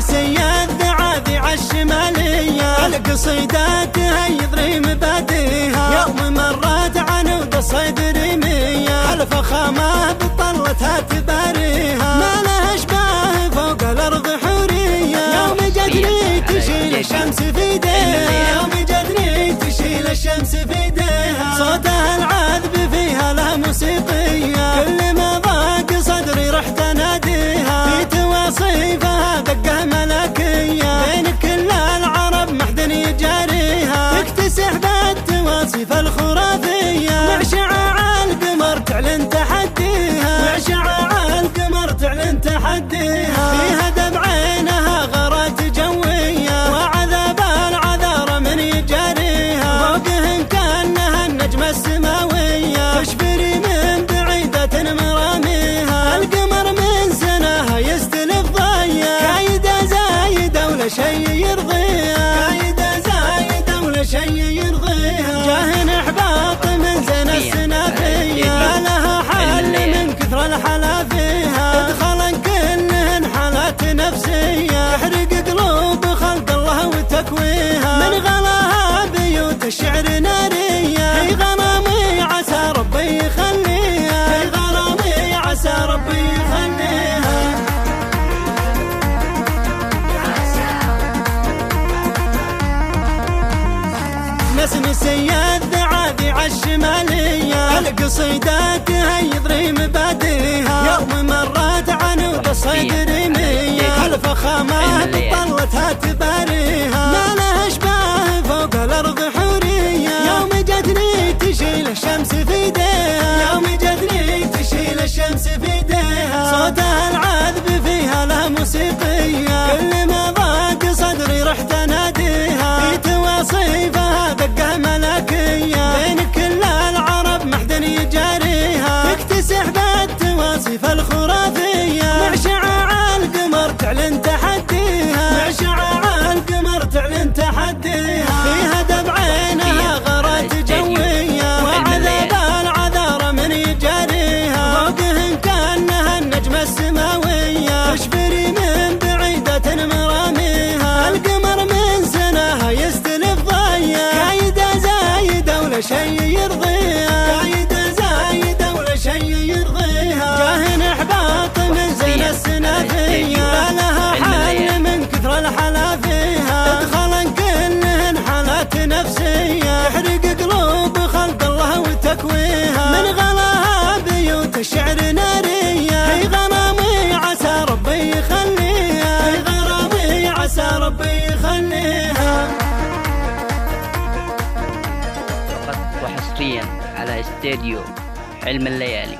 السياد ذعاذي عالشمالية القصيداتها يضري مباديها يوم مرات عنود الصيد ريمية الفخامة بطلتها تباريها ما لها اشباه فوق الارض حورية يوم جدني تشيل الشمس في ايديها يوم جدني تشيل الشمس في ايديها صوتها العذب فيها لا موسيقية كل ما ضاق صدري رحت اناديها في تواصيفها دقة ملكية بين كل العرب محد يجاريها تكتسح بالتواصيف الخرافية مع شعاع القمر تعلن تحديها مع شعاع القمر تعلن تحديها فيها دمع عينها غارات جوية وعذاب العذارى من يجاريها فوقهن كأنها النجمة السماوية تشبري من بعيدة مراميها القمر من سناها يستلف ضيا كايدة زايدة ولا شي يرضيها كايدة زايدة ولا شي يرضيها جاهن احباط من زين السنافية لها حل من كثر الحلا فيها ادخلن كلهن حالات نفسية تحرق قلوب خلق الله وتكويها من غلاها بيوت الشعر نارية في غرامي عسى ربي يخليها في غرامي عسى ربي يخليها نسم السياد ذعاذي عالشمالية القصيداتها يضري مباديها يوم مرات عنود الصيد ريمية الفخامة بطلتها تباريها ما لها اشباه فوق الارض حورية يوم جدني تشيل الشمس في ايديها يوم جدني تشيل الشمس في ايديها صوتها العذب فيها لا موسيقية كل ما ضاق صدري رحت اناديها في تواصيفها دقة ملكية بين كل العرب محد يجاريها تكتسح بالتواصيف الخرافية مع شعاع القمر تعلن تحديها مع شعاع القمر تعلن تحديها فيها دمع عينها غارات جوية وعذاب العذارى من يجاريها فوقهن كأنها النجمة السماوية تشبري من بعيدة مراميها القمر من سناها يستلف ضيا كايدة زايدة ولا شي يرضيها كايدة زايدة ولا شي يرضيها جاهن احباط من زين السنافية لها حل من كثر الحلا فيها ادخلن كلهن حالات نفسية تحرق قلوب خلق الله وتكويها من غلاها بيوت الشعر نارية في غرامي عسى ربي يخليها في غرامي عسى ربي يخليها فقط وحصريا على استديو حلم الليالي.